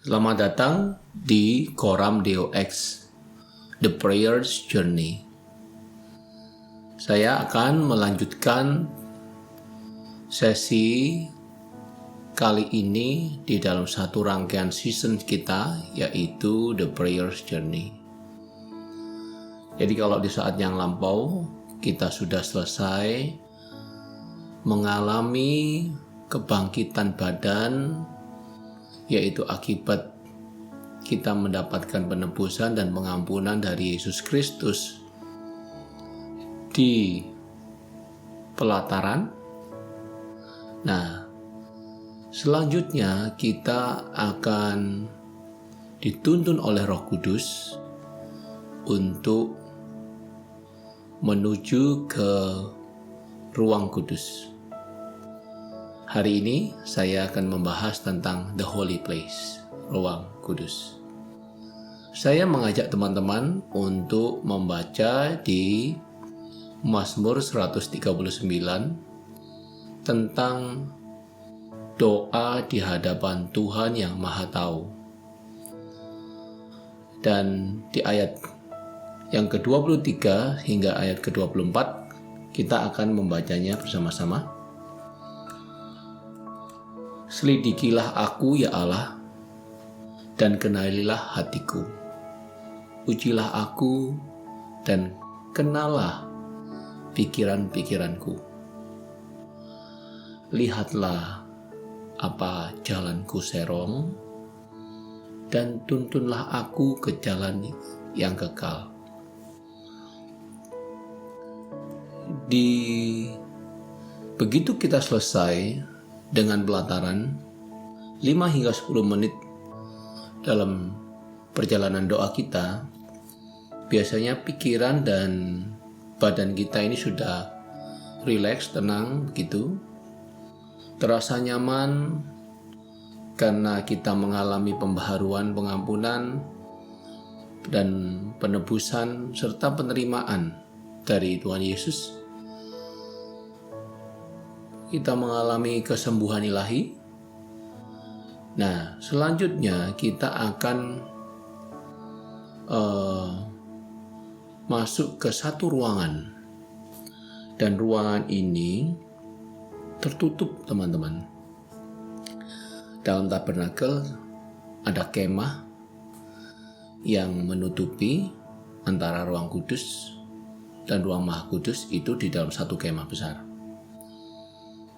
Selamat datang di Coram Deo X, The Prayer's Journey. Saya akan melanjutkan sesi kali ini di dalam satu rangkaian season kita, yaitu The Prayer's Journey. Jadi kalau di saat yang lampau kita sudah selesai mengalami kebangkitan badan, yaitu akibat kita mendapatkan penebusan dan pengampunan dari Yesus Kristus di pelataran. Nah, selanjutnya kita akan dituntun oleh Roh Kudus untuk menuju ke ruang kudus. Hari ini saya akan membahas tentang the holy place, ruang kudus. Saya mengajak teman-teman untuk membaca di Mazmur 139 tentang doa di hadapan Tuhan yang Maha Tahu. Dan di ayat yang ke-23 hingga ayat ke-24 kita akan membacanya bersama-sama. Selidikilah aku ya Allah, dan kenalilah hatiku. Ujilah aku dan kenalah pikiran-pikiranku. Lihatlah apa jalanku serong, dan tuntunlah aku ke jalan yang kekal. Begitu kita selesai dengan pelataran 5 hingga 10 menit dalam perjalanan doa kita, biasanya pikiran dan badan kita ini sudah rileks, tenang begitu, terasa nyaman karena kita mengalami pembaharuan, pengampunan dan penebusan serta penerimaan dari Tuhan Yesus. Kita mengalami kesembuhan ilahi. Nah, selanjutnya kita akan masuk ke satu ruangan, dan ruangan ini tertutup, teman-teman. Dalam tabernakel ada kemah yang menutupi antara ruang kudus dan ruang maha kudus, itu di dalam satu kemah besar.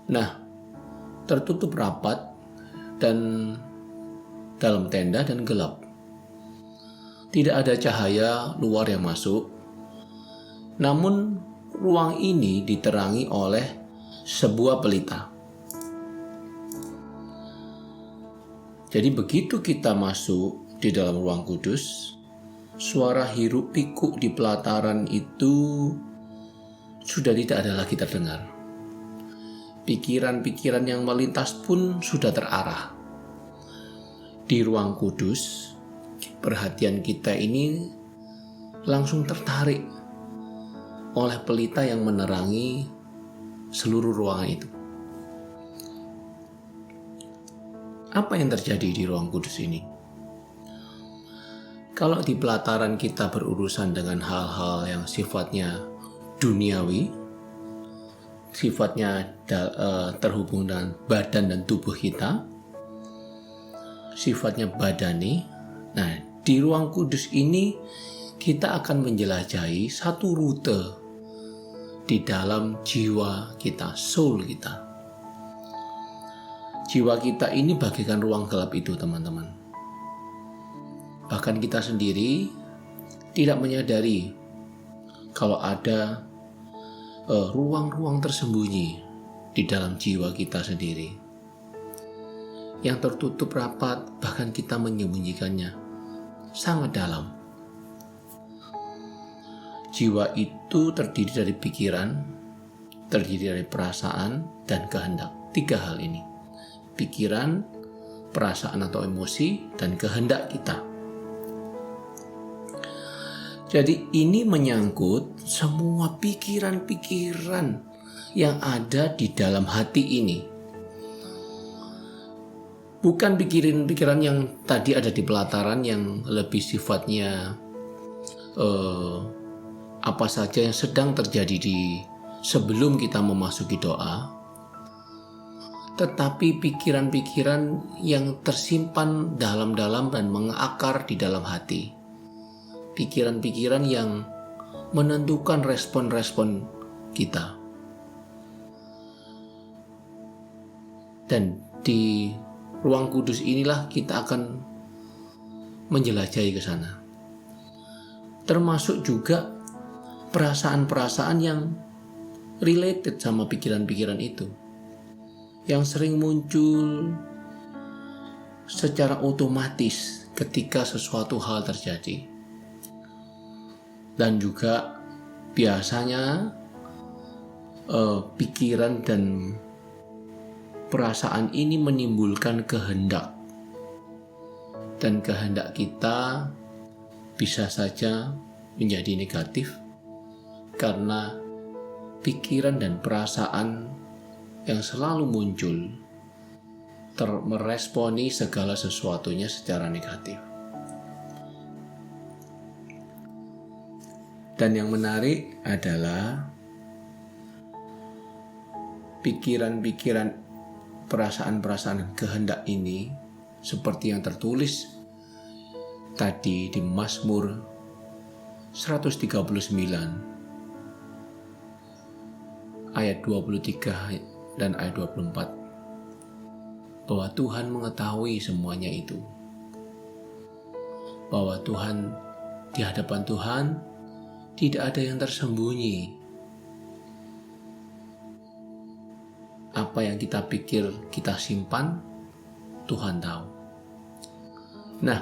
Nah, tertutup rapat dan dalam tenda dan gelap. Tidak ada cahaya luar yang masuk. Namun ruang ini diterangi oleh sebuah pelita. Jadi begitu kita masuk di dalam ruang kudus, suara hiruk pikuk di pelataran itu sudah tidak ada lagi terdengar. Pikiran-pikiran yang melintas pun sudah terarah. Di ruang kudus, perhatian kita ini langsung tertarik oleh pelita yang menerangi seluruh ruangan itu. Apa yang terjadi di ruang kudus ini? Kalau di pelataran kita berurusan dengan hal-hal yang sifatnya duniawi, sifatnya terhubung dengan badan dan tubuh kita, sifatnya badani. Nah, di ruang kudus ini kita akan menjelajahi satu rute di dalam jiwa kita, soul kita. Jiwa kita ini bagaikan ruang gelap itu, teman-teman. Bahkan kita sendiri tidak menyadari kalau ada ruang-ruang tersembunyi di dalam jiwa kita sendiri yang tertutup rapat, bahkan kita menyembunyikannya sangat dalam. Jiwa itu terdiri dari pikiran, terdiri dari perasaan dan kehendak. 3 hal ini: pikiran, perasaan atau emosi, dan kehendak kita. Jadi ini menyangkut semua pikiran-pikiran yang ada di dalam hati ini. Bukan pikiran-pikiran yang tadi ada di pelataran yang lebih sifatnya apa saja yang sedang terjadi di sebelum kita memasuki doa, tetapi pikiran-pikiran yang tersimpan dalam-dalam dan mengakar di dalam hati. Pikiran-pikiran yang menentukan respon-respon kita. Dan di ruang kudus inilah kita akan menjelajahi ke sana. Termasuk juga perasaan-perasaan yang related sama pikiran-pikiran itu, yang sering muncul secara otomatis ketika sesuatu hal terjadi. Dan juga biasanya pikiran dan perasaan ini menimbulkan kehendak. Dan kehendak kita bisa saja menjadi negatif karena pikiran dan perasaan yang selalu muncul meresponi segala sesuatunya secara negatif. Dan yang menarik adalah pikiran-pikiran, perasaan-perasaan kehendak ini seperti yang tertulis tadi di Mazmur 139 ayat 23 dan ayat 24, bahwa Tuhan mengetahui semuanya itu, bahwa Tuhan, di hadapan Tuhan tidak ada yang tersembunyi. Apa yang kita pikir kita simpan, Tuhan tahu. Nah,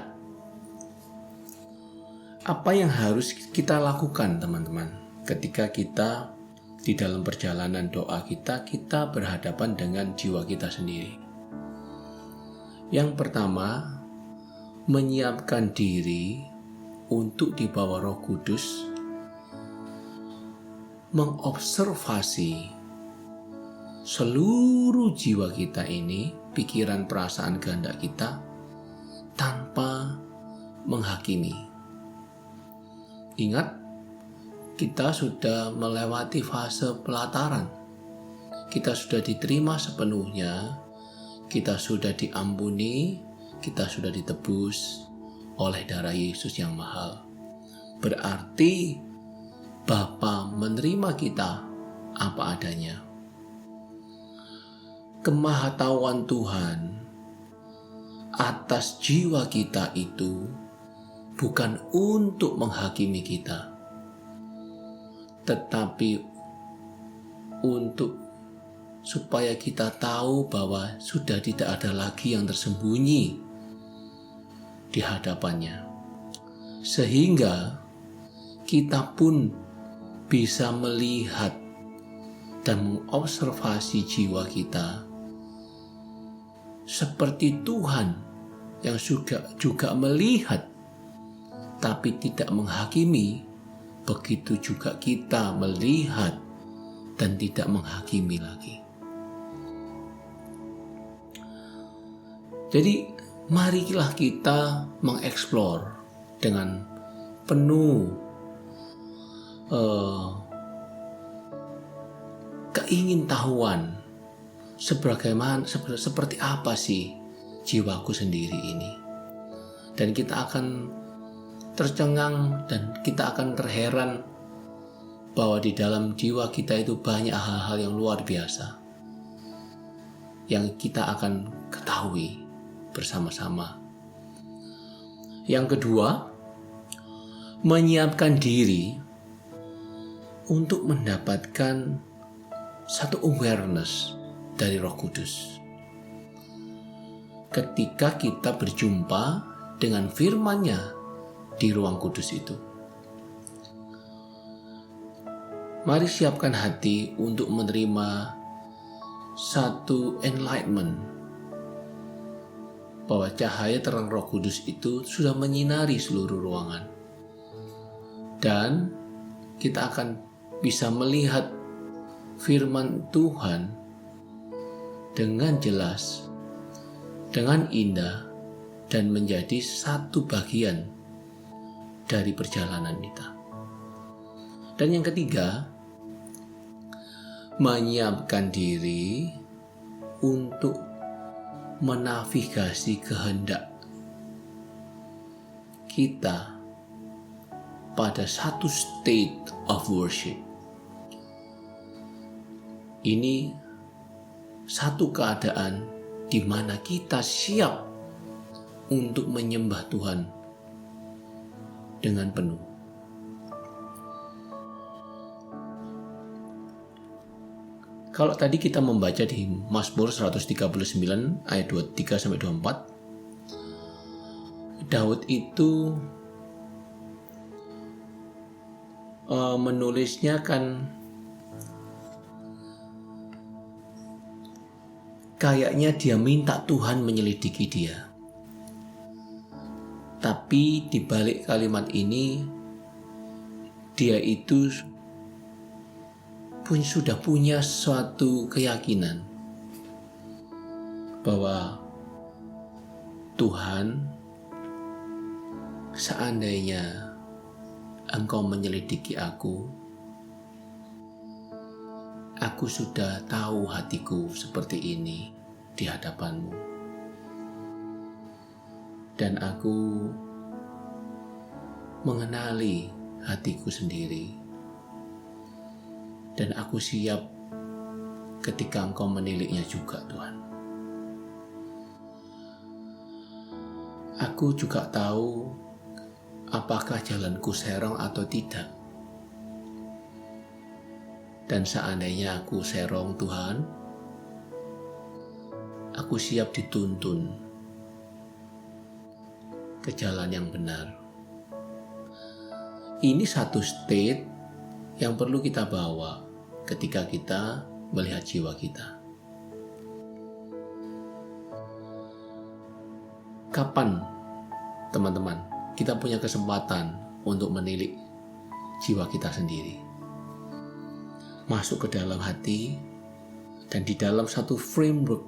apa yang harus kita lakukan teman-teman ketika kita di dalam perjalanan doa kita berhadapan dengan jiwa kita sendiri? Yang pertama, menyiapkan diri untuk dibawa Roh Kudus mengobservasi seluruh jiwa kita ini, pikiran, perasaan, kehendak kita, tanpa menghakimi. Ingat, kita sudah melewati fase pelataran. Kita sudah diterima sepenuhnya, kita sudah diampuni, kita sudah ditebus oleh darah Yesus yang mahal. Berarti Bapa menerima kita apa adanya. Kemahatauan Tuhan atas jiwa kita itu bukan untuk menghakimi kita, tetapi untuk supaya kita tahu bahwa sudah tidak ada lagi yang tersembunyi di hadapannya, sehingga kita pun bisa melihat dan mengobservasi jiwa kita seperti Tuhan yang juga melihat tapi tidak menghakimi. Begitu juga kita melihat dan tidak menghakimi lagi. Jadi marilah kita mengeksplor dengan penuh keingintahuan seperti apa sih jiwaku sendiri ini. Dan kita akan tercengang dan kita akan terheran bahwa di dalam jiwa kita itu banyak hal-hal yang luar biasa yang kita akan ketahui bersama-sama. Yang kedua, menyiapkan diri untuk mendapatkan satu awareness dari Roh Kudus. Ketika kita berjumpa dengan firman-Nya di ruang kudus itu, mari siapkan hati untuk menerima satu enlightenment, bahwa cahaya terang Roh Kudus itu sudah menyinari seluruh ruangan, dan kita akan bisa melihat firman Tuhan dengan jelas dengan indah dan menjadi satu bagian dari perjalanan kita. Dan yang ketiga, menyiapkan diri untuk menavigasi kehendak kita pada satu state of worship. Ini satu keadaan di mana kita siap untuk menyembah Tuhan dengan penuh. Kalau tadi kita membaca di Mazmur 139 ayat 23-24, Daud itu menulisnya kan kayaknya dia minta Tuhan menyelidiki dia. Tapi di balik kalimat ini, dia itu sudah punya suatu keyakinan bahwa Tuhan, seandainya Engkau menyelidiki aku sudah tahu hatiku seperti ini di hadapan-Mu. Dan aku mengenali hatiku sendiri. Dan aku siap ketika Engkau meniliknya juga, Tuhan. Aku juga tahu apakah jalanku serong atau tidak. Dan seandainya aku serong, Tuhan, aku siap dituntun ke jalan yang benar. Ini satu state yang perlu kita bawa ketika kita melihat jiwa kita. Kapan, teman-teman, kita punya kesempatan untuk menilik jiwa kita sendiri? Masuk ke dalam hati, dan di dalam satu framework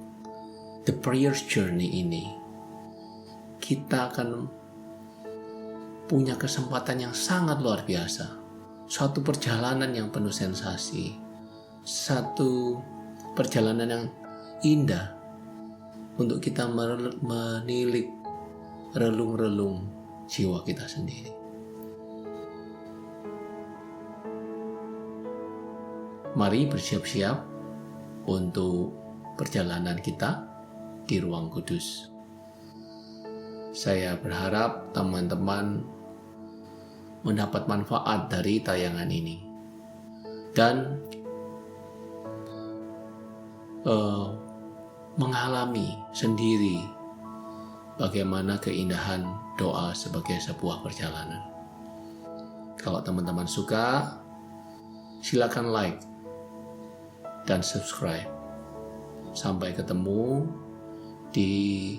The Prayer's Journey ini, kita akan punya kesempatan yang sangat luar biasa. Suatu perjalanan yang penuh sensasi, satu perjalanan yang indah untuk kita menilik relung-relung jiwa kita sendiri. Mari bersiap-siap untuk perjalanan kita di ruang kudus. Saya berharap teman-teman mendapat manfaat dari tayangan ini dan mengalami sendiri bagaimana keindahan doa sebagai sebuah perjalanan. Kalau teman-teman suka, silakan like dan subscribe. Sampai ketemu di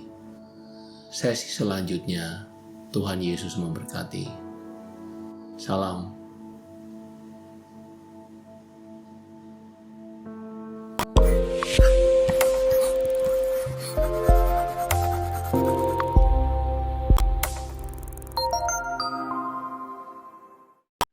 sesi selanjutnya. Tuhan Yesus memberkati. Salam